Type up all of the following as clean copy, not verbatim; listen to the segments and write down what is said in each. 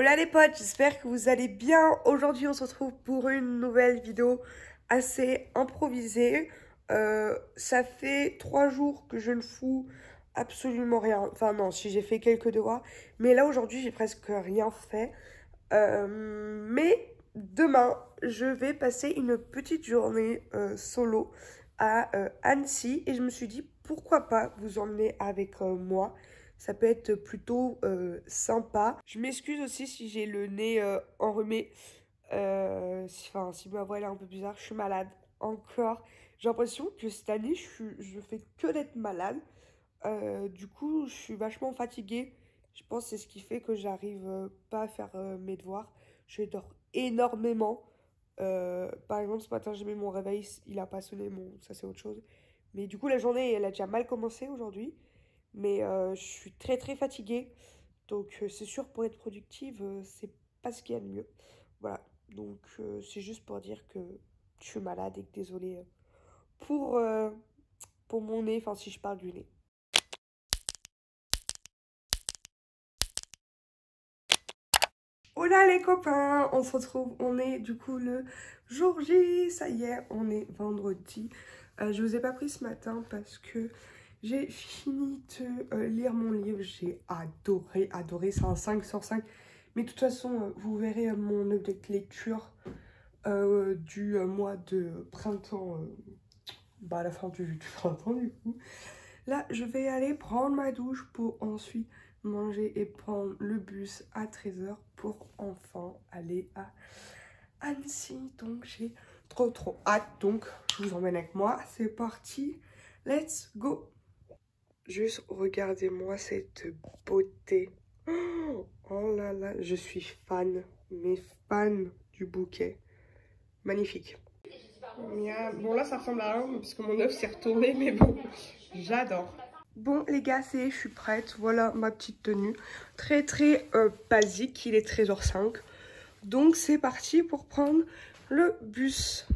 Hola les potes, j'espère que vous allez bien. Aujourd'hui on se retrouve pour une nouvelle vidéo assez improvisée. Ça fait 3 jours que je ne fous absolument rien. Enfin non, si j'ai fait quelques devoirs. Mais là aujourd'hui j'ai presque rien fait. Mais demain je vais passer une petite journée solo à Annecy. Et je me suis dit pourquoi pas vous emmener avec moi. Ça peut être plutôt sympa. Je m'excuse aussi si j'ai le nez enrhumé. Si ma voix elle est un peu bizarre, je suis malade encore. J'ai l'impression que cette année, je fais que d'être malade. Du coup, je suis vachement fatiguée. Je pense que c'est ce qui fait que j'arrive pas à faire mes devoirs. Je dors énormément. Par exemple, ce matin, j'ai mis mon réveil, il a pas sonné, bon, ça c'est autre chose. Mais du coup, la journée, elle a déjà mal commencé aujourd'hui. Mais je suis très très fatiguée. Donc c'est sûr, pour être productive, c'est pas ce qu'il y a de mieux. Voilà. Donc c'est juste pour dire que je suis malade et que désolée pour, euh, pour mon nez, enfin si je parle du nez. Hola les copains, on se retrouve, on est du coup le jour J, ça y est, on est vendredi. Je vous ai pas pris ce matin parce que j'ai fini de lire mon livre, j'ai adoré, c'est un 5 sur 5. Mais de toute façon, vous verrez mon objet de lecture du mois de printemps, à la fin du printemps du coup. Là, je vais aller prendre ma douche pour ensuite manger et prendre le bus à 13h pour enfin aller à Annecy. Donc j'ai trop hâte. Donc je vous emmène avec moi. C'est parti. Let's go. Juste regardez-moi cette beauté. Oh là là, je suis fan. Mais fan du bouquet. Magnifique. Bon là ça ressemble à rien parce que mon œuf s'est retourné, mais bon, j'adore. Bon les gars, je suis prête, voilà ma petite tenue. Très basique, il est 13h05. Donc c'est parti pour prendre le bus.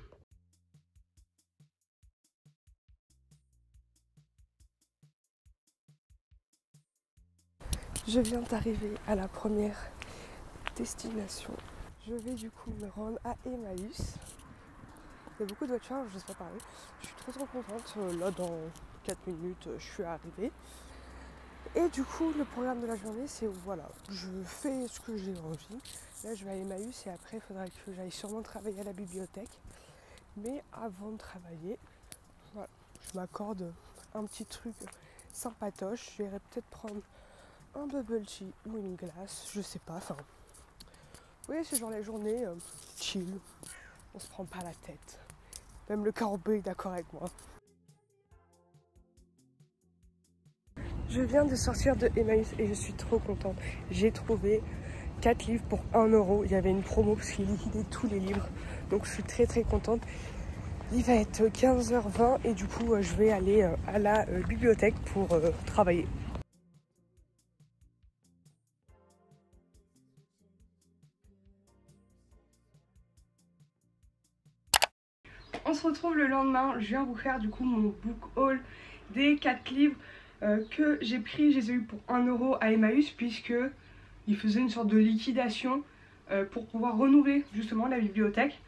Je viens d'arriver à la première destination. Je vais du coup me rendre à Emmaüs. Il y a beaucoup de voitures, je ne sais pas parler. Je suis trop contente. Là dans 4 minutes je suis arrivée. Et du coup le programme de la journée c'est voilà, je fais ce que j'ai envie. Là je vais à Emmaüs et après il faudra que j'aille sûrement travailler à la bibliothèque. Mais avant de travailler, voilà, je m'accorde un petit truc sympatoche. Je vais peut-être prendre un bubble tea ou une glace, je sais pas. Enfin, vous voyez, c'est genre la journée chill, on se prend pas la tête. Même le carbo est d'accord avec moi. Je viens de sortir de Emmaüs et je suis trop contente. J'ai trouvé 4 livres pour 1 €. Il y avait une promo parce qu'il liquidait tous les livres. Donc je suis très contente. Il va être 15h20 et du coup je vais aller à la bibliothèque pour travailler. On se retrouve le lendemain, je viens vous faire du coup mon book haul des 4 livres que j'ai pris. Je les ai eu pour 1 € à Emmaüs puisque ils faisaient une sorte de liquidation pour pouvoir renouveler justement la bibliothèque.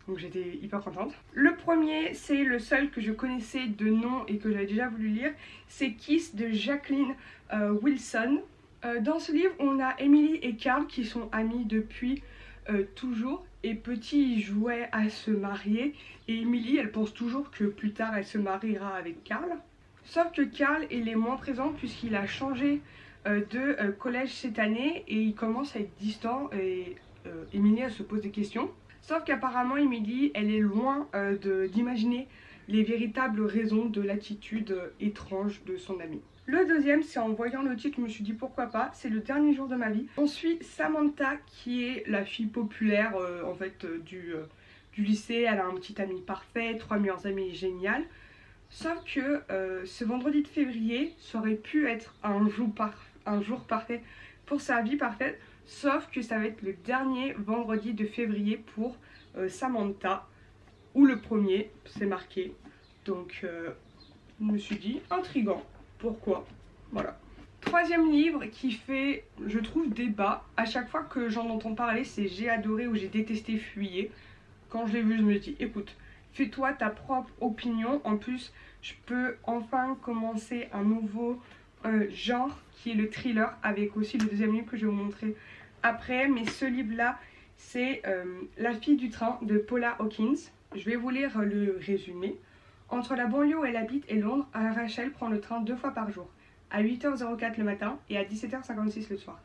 Donc j'étais hyper contente. Le premier, c'est le seul que je connaissais de nom et que j'avais déjà voulu lire. C'est Kiss de Jacqueline Wilson. Dans ce livre, on a Emily et Carl qui sont amis depuis toujours. Et petit, ils jouaient à se marier. Et Emily, elle pense toujours que plus tard, elle se mariera avec Carl. Sauf que Carl, il est moins présent puisqu'il a changé de collège cette année. Et il commence à être distant et Emily, elle se pose des questions. Sauf qu'apparemment, Emily, elle est loin d'imaginer les véritables raisons de l'attitude étrange de son ami. Le deuxième, c'est en voyant le titre, je me suis dit pourquoi pas, c'est Le dernier jour de ma vie. On suit Samantha, qui est la fille populaire en fait du lycée. Elle a un petit ami parfait, 3 meilleurs amis génial. Sauf que ce vendredi de février, ça aurait pu être un jour parfait pour sa vie parfaite. Sauf que ça va être le dernier vendredi de février pour Samantha. Ou le premier, c'est marqué. Donc je me suis dit, intriguant. Pourquoi? Voilà. Troisième livre qui fait, je trouve, débat. À chaque fois que j'en entends parler, c'est j'ai adoré ou j'ai détesté Fuyez. Quand je l'ai vu, je me dis, écoute, fais-toi ta propre opinion. En plus, je peux enfin commencer un nouveau genre qui est le thriller, avec aussi le deuxième livre que je vais vous montrer après. Mais ce livre-là, c'est La fille du train de Paula Hawkins. Je vais vous lire le résumé. Entre la banlieue où elle habite et Londres, Rachel prend le train 2 fois par jour, à 8h04 le matin et à 17h56 le soir.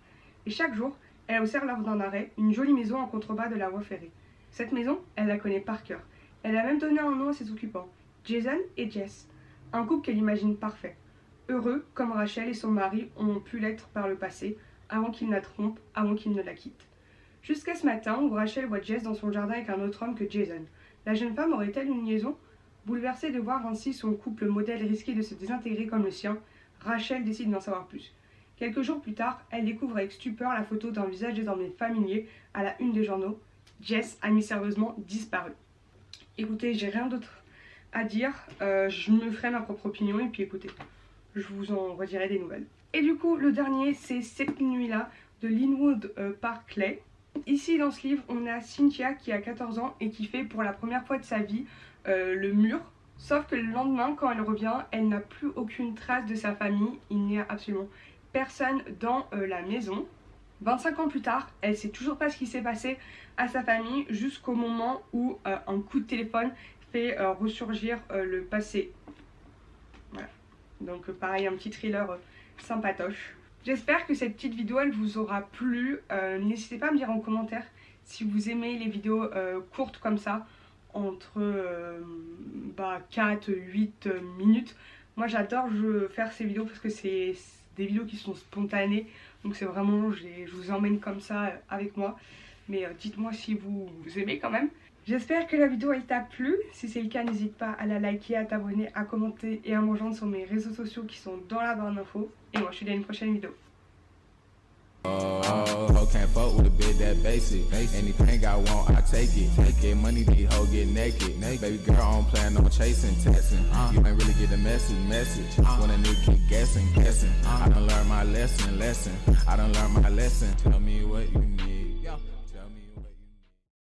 Et chaque jour, elle observe lors d'un arrêt une jolie maison en contrebas de la voie ferrée. Cette maison, elle la connaît par cœur. Elle a même donné un nom à ses occupants, Jason et Jess, un couple qu'elle imagine parfait. Heureux, comme Rachel et son mari ont pu l'être par le passé, avant qu'ils ne la trompent, avant qu'ils ne la quittent. Jusqu'à ce matin où Rachel voit Jess dans son jardin avec un autre homme que Jason. La jeune femme aurait-elle une liaison? Bouleversée de voir ainsi son couple modèle risquer de se désintégrer comme le sien, Rachel décide d'en savoir plus. Quelques jours plus tard, elle découvre avec stupeur la photo d'un visage désormais familier à la une des journaux. Jess a mystérieusement disparu. Écoutez, j'ai rien d'autre à dire, je me ferai ma propre opinion et puis écoutez, je vous en redirai des nouvelles. Et du coup, le dernier, c'est Cette nuit-là de Linwood Barclay. Ici, dans ce livre, on a Cynthia qui a 14 ans et qui fait pour la première fois de sa vie le mur. Sauf que le lendemain, quand elle revient, elle n'a plus aucune trace de sa famille. Il n'y a absolument personne dans la maison. 25 ans plus tard, elle ne sait toujours pas ce qui s'est passé à sa famille jusqu'au moment où un coup de téléphone fait ressurgir le passé. Voilà. Donc pareil, un petit thriller sympatoche. J'espère que cette petite vidéo elle vous aura plu. N'hésitez pas à me dire en commentaire si vous aimez les vidéos courtes comme ça, entre 4 8 minutes. Moi j'adore faire ces vidéos parce que c'est des vidéos qui sont spontanées, donc c'est vraiment, je vous emmène comme ça avec moi. Mais dites-moi si vous aimez quand même. J'espère que la vidéo elle t'a plu. Si c'est le cas, n'hésite pas à la liker, à t'abonner, à commenter et à me rejoindre sur mes réseaux sociaux qui sont dans la barre d'infos. Et moi je te dis à une prochaine vidéo. Ho can't fuck with a bitch that basic. Anything I want, I take it. Get money, these hoes get naked. Baby girl, I don't plan on chasing, texting. You ain't really get the message. When a nigga keep guessing. I done learned my lesson. I done learned my lesson. Tell me what you need.